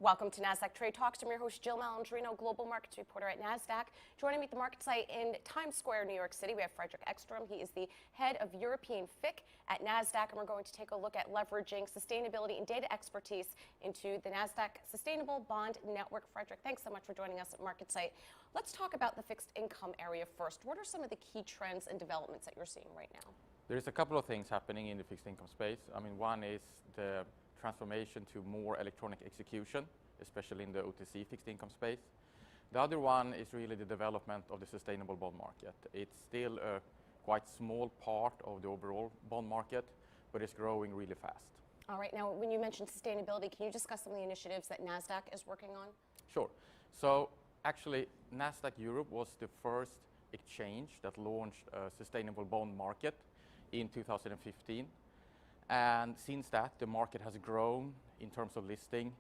Welcome to Nasdaq Trade Talks. I'm your host, Jill Malandrino, Global Markets Reporter at Nasdaq. Joining me at the market site in Times Square, New York City, we have Fredrik Ekstrom. He is the Head of European FICC at Nasdaq, and we're going to take a look at leveraging sustainability and data expertise into the Nasdaq Sustainable Bond Network. Fredrik, thanks so much for joining us at market site. Let's talk about the fixed income area first. What are some of the key trends and developments that you're seeing right now? There's a couple of things happening in the fixed income space. One is the transformation to more electronic execution, especially in the OTC fixed income space. The other one is really the development of the sustainable bond market. It's still a quite small part of the overall bond market, but it's growing really fast. All right, now when you mentioned sustainability, can you discuss some of the initiatives that Nasdaq is working on? Sure. So actually, Nasdaq Europe was the first exchange that launched a sustainable bond market in 2015. And since that, the market has grown in terms of listing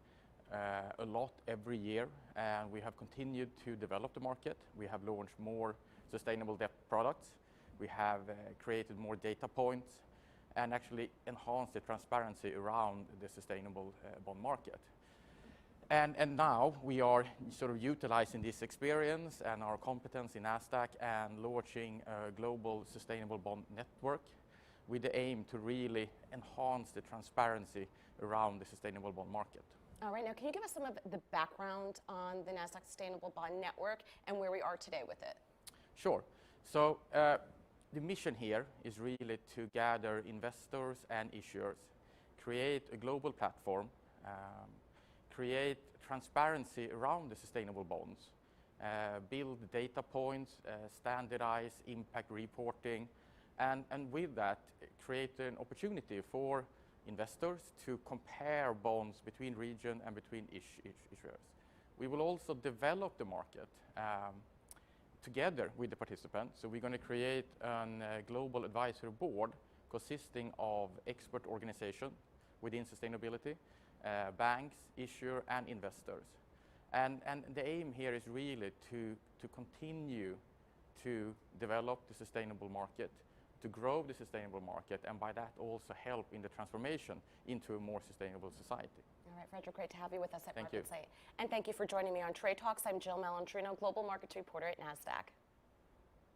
a lot every year, and we have continued to develop the market. We have launched more sustainable debt products. We have created more data points and actually enhanced the transparency around the sustainable bond market. And now we are sort of utilizing this experience and our competence in Nasdaq and launching a global sustainable bond network with the aim to really enhance the transparency around the sustainable bond market. All right, now can you give us some of the background on the Nasdaq Sustainable Bond Network and where we are today with it? Sure. So the mission here is really to gather investors and issuers, create a global platform, create transparency around the sustainable bonds, build data points, standardize impact reporting, and with that, create an opportunity for investors to compare bonds between region and between issuers. We will also develop the market together with the participants. So we're going to create a global advisory board consisting of expert organizations within sustainability, banks, issuer, and investors. And the aim here is really to continue to develop the sustainable market, to grow the sustainable market, and by that also help in the transformation into a more sustainable society. All right, Fredrik, great to have you with us at Thank Market Site. And thank you for joining me on Trade Talks. I'm Jill Malandrino, Global Markets Reporter at Nasdaq.